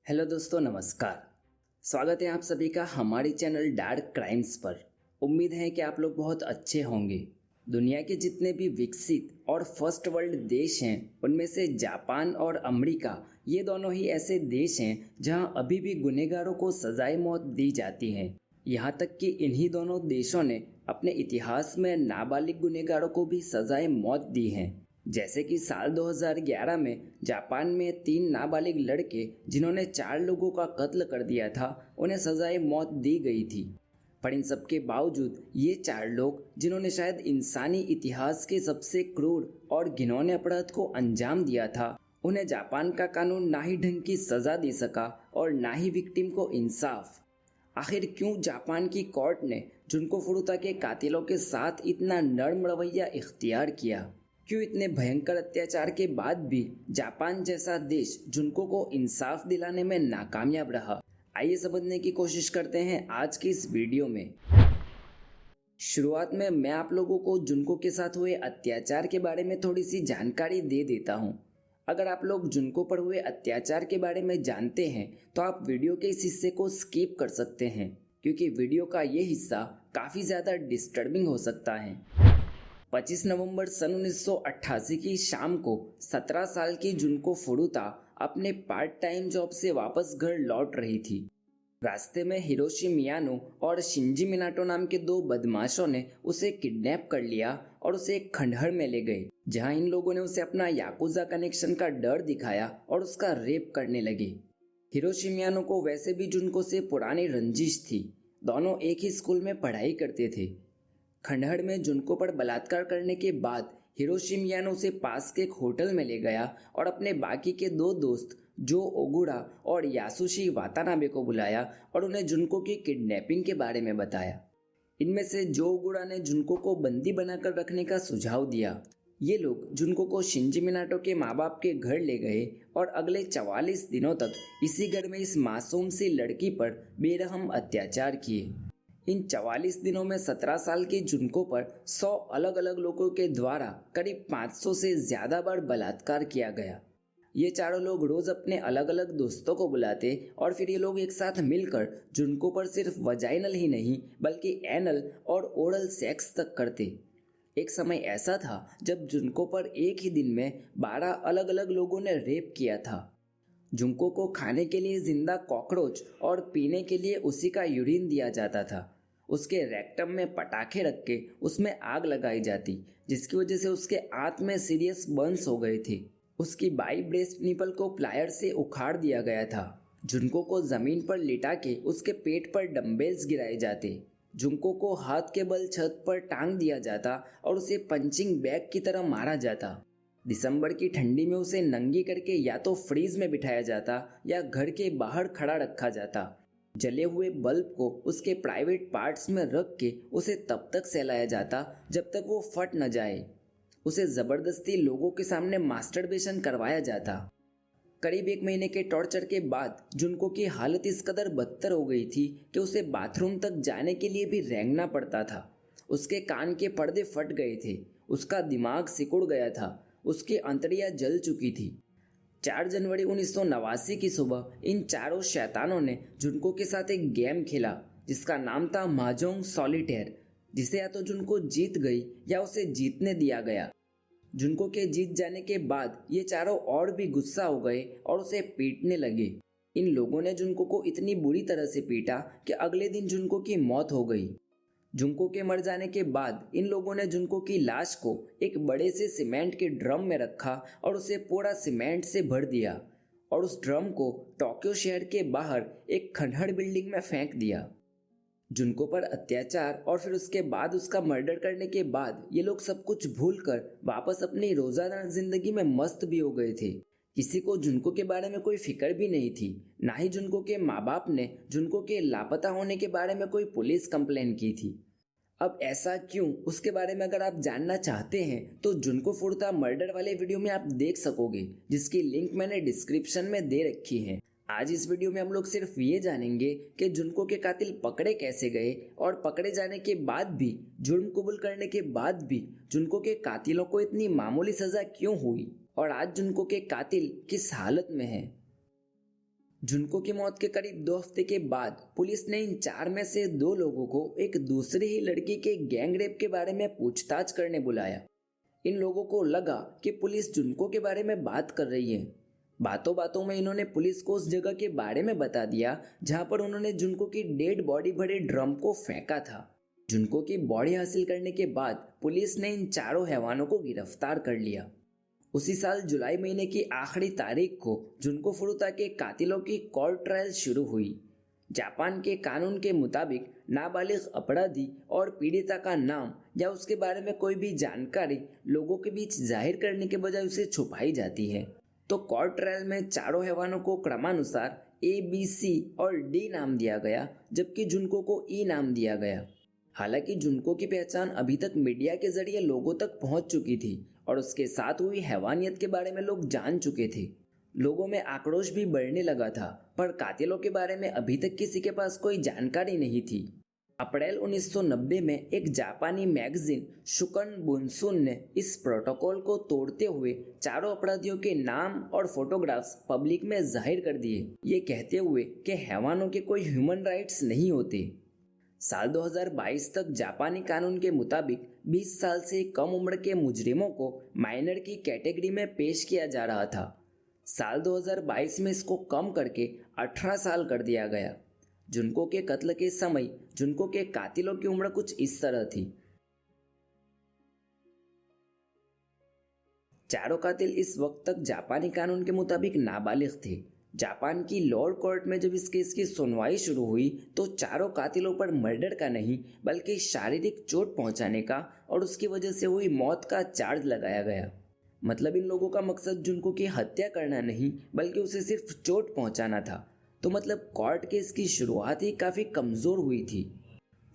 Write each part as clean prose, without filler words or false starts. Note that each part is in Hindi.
हेलो दोस्तों, नमस्कार। स्वागत है आप सभी का हमारे चैनल डार्क क्राइम्स पर। उम्मीद है कि आप लोग बहुत अच्छे होंगे। दुनिया के जितने भी विकसित और फर्स्ट वर्ल्ड देश हैं उनमें से जापान और अमेरिका, ये दोनों ही ऐसे देश हैं जहां अभी भी गुनहगारों को सजाए मौत दी जाती है। यहाँ तक कि इन्हीं दोनों देशों ने अपने इतिहास में नाबालिग गुनहगारों को भी सजाए मौत दी है। जैसे कि साल 2011 में जापान में 3 नाबालिग लड़के जिन्होंने 4 लोगों का कत्ल कर दिया था, उन्हें सजाए मौत दी गई थी। पर इन सब के बावजूद ये 4 लोग जिन्होंने शायद इंसानी इतिहास के सबसे क्रूर और घिनौने अपराध को अंजाम दिया था, उन्हें जापान का कानून ना ही ढंग की सजा दे सका और ना ही विक्टिम को इंसाफ। आखिर क्यों जापान की कोर्ट ने जुनको फुरुता के कातिलों के साथ इतना नर्म रवैया इख्तियार किया? क्यों इतने भयंकर अत्याचार के बाद भी जापान जैसा देश जुनको को इंसाफ दिलाने में नाकामयाब रहा? आइए समझने की कोशिश करते हैं आज की इस वीडियो में। शुरुआत में मैं आप लोगों को जुनको के साथ हुए अत्याचार के बारे में थोड़ी सी जानकारी दे देता हूँ। अगर आप लोग जुनको पर हुए अत्याचार के बारे में जानते हैं तो आप वीडियो के इस हिस्से को स्किप कर सकते हैं, क्योंकि वीडियो का ये हिस्सा काफ़ी ज़्यादा डिस्टर्बिंग हो सकता है। 25 नवंबर सन 1988 की शाम को 17 साल की जुनको फुरुता अपने पार्ट टाइम जॉब से वापस घर लौट रही थी। रास्ते में हिरोशी मियानो और शिंजी मिनाटो नाम के 2 बदमाशों ने उसे किडनैप कर लिया और उसे एक खंडहर में ले गए, जहां इन लोगों ने उसे अपना याकुजा कनेक्शन का डर दिखाया और उसका रेप करने लगे। हिरोशी मियानो को वैसे भी जुनको से पुरानी रंजिश थी। दोनों एक ही स्कूल में पढ़ाई करते थे। खंडहर में जुनको पर बलात्कार करने के बाद हिरोशी मियानो उसे पास के एक होटल में ले गया और अपने बाकी के 2 दोस्त जो ओगुरा और यासुशी वातानाबे को बुलाया और उन्हें जुनको की किडनैपिंग के बारे में बताया। इनमें से जो ओगुरा ने जुनको को बंदी बनाकर रखने का सुझाव दिया। ये लोग जुनको को शिंजी मिनाटो के माँ बाप के घर ले गए और अगले 44 दिनों तक इसी घर में इस मासूम सी लड़की पर बेरहम अत्याचार किए। इन 44 दिनों में 17 साल की जुनको पर 100 अलग अलग लोगों के द्वारा करीब 500 से ज़्यादा बार बलात्कार किया गया। ये चारों लोग रोज़ अपने अलग अलग दोस्तों को बुलाते और फिर ये लोग एक साथ मिलकर जुनको पर सिर्फ वजाइनल ही नहीं बल्कि एनल और ओरल सेक्स तक करते। एक समय ऐसा था जब जुनको पर एक ही दिन में 12 अलग अलग लोगों ने रेप किया था। जुनको को खाने के लिए जिंदा कॉकरोच और पीने के लिए उसी का यूरिन दिया जाता था। उसके रेक्टम में पटाखे रख के उसमें आग लगाई जाती, जिसकी वजह से उसके आंत में सीरियस बर्न्स हो गए थे। उसकी बाई ब्रेस्ट निपल को प्लायर से उखाड़ दिया गया था। जुनको को जमीन पर लिटा के उसके पेट पर डंबल्स गिराए जाते। जुनको को हाथ के बल छत पर टांग दिया जाता और उसे पंचिंग बैग की तरह मारा जाता। दिसंबर की ठंडी में उसे नंगी करके या तो फ्रीज में बिठाया जाता या घर के बाहर खड़ा रखा जाता। जले हुए बल्ब को उसके प्राइवेट पार्ट्स में रख के उसे तब तक सहलाया जाता जब तक वो फट न जाए। उसे ज़बरदस्ती लोगों के सामने मास्टरबेशन करवाया जाता। करीब 1 महीने के टॉर्चर के बाद जुनको की हालत इस कदर बदतर हो गई थी कि उसे बाथरूम तक जाने के लिए भी रेंगना पड़ता था। उसके कान के पर्दे फट गए थे, उसका दिमाग सिकुड़ गया था, उसकी अंतड़ियाँ जल चुकी थी। 4 जनवरी 1989 की सुबह इन चारों शैतानों ने जुनको के साथ एक गेम खेला जिसका नाम था महाजोंग सॉलिटेयर, जिसे या तो जुनको जीत गई या उसे जीतने दिया गया। जुनको के जीत जाने के बाद ये चारों और भी गुस्सा हो गए और उसे पीटने लगे। इन लोगों ने जुनको को इतनी बुरी तरह से पीटा कि अगले दिन जुनको की मौत हो गई। जुनको के मर जाने के बाद इन लोगों ने जुनको की लाश को एक बड़े से सीमेंट के ड्रम में रखा और उसे पूरा सीमेंट से भर दिया और उस ड्रम को टोक्यो शहर के बाहर एक खंडहर बिल्डिंग में फेंक दिया। जुनको पर अत्याचार और फिर उसके बाद उसका मर्डर करने के बाद ये लोग सब कुछ भूलकर वापस अपनी रोजाना जिंदगी में मस्त भी हो गए थे। किसी को जुनको के बारे में कोई फिक्र भी नहीं थी। ना ही जुनको के माँ बाप ने जुनको के लापता होने के बारे में कोई पुलिस कंप्लेन की थी। अब ऐसा क्यों, उसके बारे में अगर आप जानना चाहते हैं तो जुनको फुरुता मर्डर वाले वीडियो में आप देख सकोगे, जिसकी लिंक मैंने डिस्क्रिप्शन में दे रखी है। आज इस वीडियो में हम लोग सिर्फ ये जानेंगे कि जुनको के कातिल पकड़े कैसे गए और पकड़े जाने के बाद भी, जुर्म कबूल करने के बाद भी जुनको के कातिलों को इतनी मामूली सजा क्यों हुई और आज जुनको के कातिल किस हालत में है। जुनको की मौत के करीब 2 हफ्ते के बाद पुलिस ने इन 4 में से 2 लोगों को एक दूसरी ही लड़की के गैंग रेप के बारे में पूछताछ करने बुलाया। इन लोगों को लगा कि पुलिस जुनको के बारे में बात कर रही है। बातों बातों में इन्होंने पुलिस को उस जगह के बारे में बता दिया जहां पर उन्होंने जुनको की डेड बॉडी भरे ड्रम को फेंका था। जुनको की बॉडी हासिल करने के बाद पुलिस ने इन चारों हैवानों को गिरफ्तार कर लिया। उसी साल जुलाई महीने की आखिरी तारीख को जुनको फुरुता के कातिलों की कोर्ट ट्रायल शुरू हुई। जापान के कानून के मुताबिक नाबालिग अपराधी और पीड़िता का नाम या उसके बारे में कोई भी जानकारी लोगों के बीच जाहिर करने के बजाय उसे छुपाई जाती है। तो कोर्ट ट्रायल में चारों हैवानों को क्रमानुसार A, B, C और D नाम दिया गया, जबकि जुनको को E नाम दिया गया। हालांकि जुनको की पहचान अभी तक मीडिया के जरिए लोगों तक पहुंच चुकी थी और उसके साथ हुई हैवानियत के बारे में लोग जान चुके थे। लोगों में आक्रोश भी बढ़ने लगा था, पर कातिलों के बारे में अभी तक किसी के पास कोई जानकारी नहीं थी। अप्रैल 1990 में एक जापानी मैगजीन शुकन बुनसुन ने इस प्रोटोकॉल को तोड़ते हुए चारों अपराधियों के नाम और फोटोग्राफ्स पब्लिक में जाहिर कर दिए, ये कहते हुए कि हैवानों के कोई ह्यूमन राइट्स नहीं होते। साल 2022 तक जापानी कानून के मुताबिक 20 साल से कम उम्र के मुजरिमों को माइनर की कैटेगरी में पेश किया जा रहा था। साल 2022 में इसको कम करके 18 साल कर दिया गया। जुनको के कत्ल के समय जुनको के कातिलों की उम्र कुछ इस तरह थी। चारों कातिल इस वक्त तक जापानी कानून के मुताबिक नाबालिग थे। जापान की लोअर कोर्ट में जब इस केस की सुनवाई शुरू हुई तो चारों कातिलों पर मर्डर का नहीं बल्कि शारीरिक चोट पहुंचाने का और उसकी वजह से हुई मौत का चार्ज लगाया गया। मतलब इन लोगों का मकसद जुनको की हत्या करना नहीं बल्कि उसे सिर्फ चोट पहुंचाना था। तो मतलब कोर्ट केस की शुरुआत ही काफ़ी कमज़ोर हुई थी।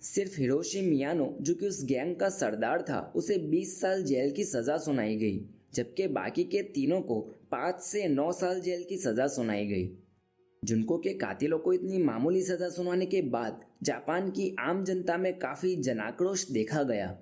सिर्फ हिरोशी मियानो जो कि उस गैंग का सरदार था, उसे 20 साल जेल की सज़ा सुनाई गई, जबकि बाकी के तीनों को 5 से 9 साल जेल की सज़ा सुनाई गई। जुनको के कातिलों को इतनी मामूली सज़ा सुनाने के बाद जापान की आम जनता में काफ़ी जनाक्रोश देखा गया।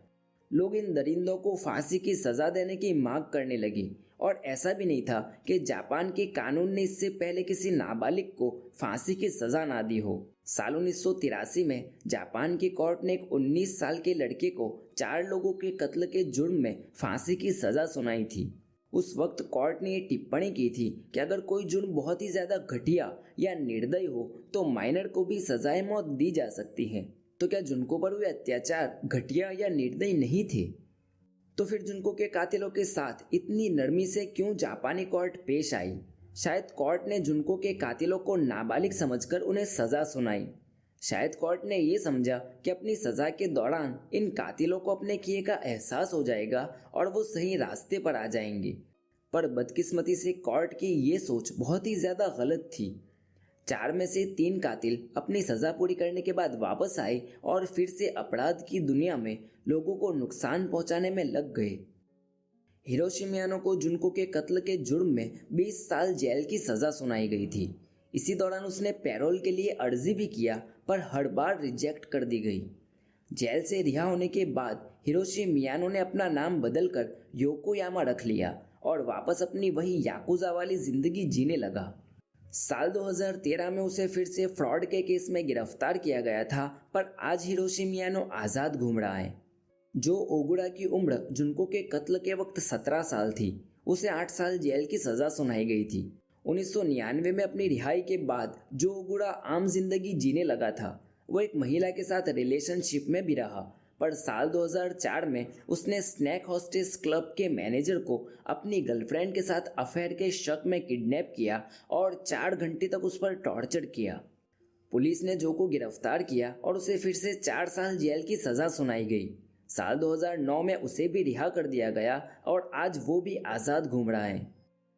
लोग इन दरिंदों को फांसी की सज़ा देने की मांग करने लगे और ऐसा भी नहीं था कि जापान के कानून ने इससे पहले किसी नाबालिग को फांसी की सज़ा ना दी हो। साल 1983 में जापान की कोर्ट ने एक 19 साल के लड़के को 4 लोगों के कत्ल के जुर्म में फांसी की सज़ा सुनाई थी। उस वक्त कोर्ट ने ये टिप्पणी की थी कि अगर कोई जुर्म बहुत ही ज़्यादा घटिया या निर्दयी हो तो माइनर को भी सजाए मौत दी जा सकती है। तो क्या जुनको पर हुए अत्याचार घटिया या निर्दयी नहीं थे? तो फिर जुनको के कातिलों के साथ इतनी नरमी से क्यों जापानी कोर्ट पेश आई? शायद कोर्ट ने जुनको के कातिलों को नाबालिग समझकर उन्हें सज़ा सुनाई। शायद कोर्ट ने ये समझा कि अपनी सज़ा के दौरान इन कातिलों को अपने किए का एहसास हो जाएगा और वो सही रास्ते पर आ जाएंगे। पर बदकिस्मती से कोर्ट की ये सोच बहुत ही ज़्यादा गलत थी। 4 में से 3 कातिल अपनी सज़ा पूरी करने के बाद वापस आए और फिर से अपराध की दुनिया में लोगों को नुकसान पहुंचाने में लग गए। हिरोशी मियानो को जुनको के कत्ल के जुर्म में 20 साल जेल की सज़ा सुनाई गई थी। इसी दौरान उसने पैरोल के लिए अर्जी भी किया, पर हर बार रिजेक्ट कर दी गई। जेल से रिहा होने के बाद हिरोशी मियानो ने अपना नाम बदलकर योकोयामा रख लिया और वापस अपनी वही याकुजा वाली ज़िंदगी जीने लगा। साल 2013 में उसे फिर से फ्रॉड के केस में गिरफ्तार किया गया था, पर आज हिरोशी मियानो आज़ाद घूम रहा है। जो ओगुड़ा की उम्र जुनको के कत्ल के वक्त 17 साल थी, उसे 8 साल जेल की सज़ा सुनाई गई थी। 1999 में अपनी रिहाई के बाद जो ओगुड़ा आम जिंदगी जीने लगा था, वो एक महिला के साथ रिलेशनशिप में भी रहा, पर साल 2004 में उसने स्नैक हॉस्टेस क्लब के मैनेजर को अपनी गर्लफ्रेंड के साथ अफेयर के शक में किडनैप किया और 4 घंटे तक उस पर टॉर्चर किया। पुलिस ने जो को गिरफ्तार किया और उसे फिर से 4 साल जेल की सज़ा सुनाई गई। साल 2009 में उसे भी रिहा कर दिया गया और आज वो भी आज़ाद घूम रहा है।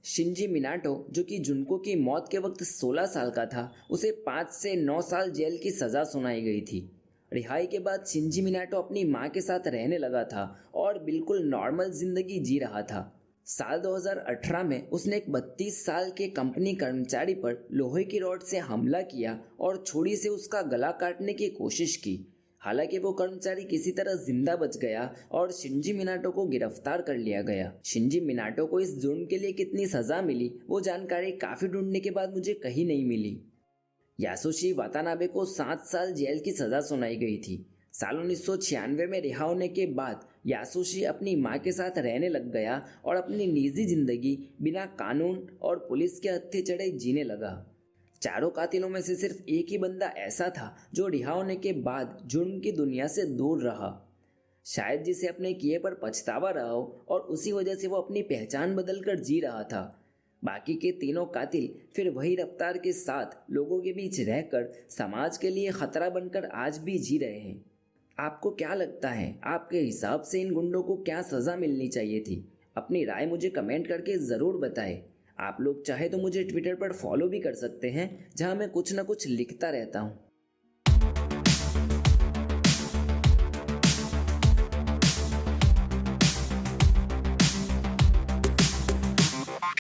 शिंजी मिनाटो जो कि जुनको की मौत के वक्त 16 साल का था, उसे 5 से 9 साल जेल की सज़ा सुनाई गई थी। रिहाई के बाद शिंजी मिनाटो अपनी मां के साथ रहने लगा था और बिल्कुल नॉर्मल जिंदगी जी रहा था। साल 2018 में उसने एक 32 साल के कंपनी कर्मचारी पर लोहे की रॉड से हमला किया और छुरी से उसका गला काटने की कोशिश की। हालांकि वो कर्मचारी किसी तरह जिंदा बच गया और शिंजी मिनाटो को गिरफ्तार कर लिया गया। शिंजी मिनाटो को इस जुर्म के लिए कितनी सजा मिली वो जानकारी काफी ढूंढने के बाद मुझे कहीं नहीं मिली। यासुशी वातानाबे को 7 साल जेल की सजा सुनाई गई थी। साल 1996 में रिहा होने के बाद यासुशी अपनी मां के साथ रहने लग गया और अपनी निजी जिंदगी बिना कानून और पुलिस के हत्थे चढ़े जीने लगा। चारों कातिलों में से सिर्फ एक ही बंदा ऐसा था जो रिहा होने के बाद जुर्म की दुनिया से दूर रहा, शायद जिसे अपने किए पर पछतावा रहा हो और उसी वजह से वो अपनी पहचान बदल कर जी रहा था। बाकी के तीनों कातिल फिर वही रफ्तार के साथ लोगों के बीच रहकर समाज के लिए खतरा बनकर आज भी जी रहे हैं। आपको क्या लगता है, आपके हिसाब से इन गुंडों को क्या सज़ा मिलनी चाहिए थी? अपनी राय मुझे कमेंट करके ज़रूर बताएं। आप लोग चाहे तो मुझे ट्विटर पर फॉलो भी कर सकते हैं, जहां मैं कुछ ना कुछ लिखता रहता हूं।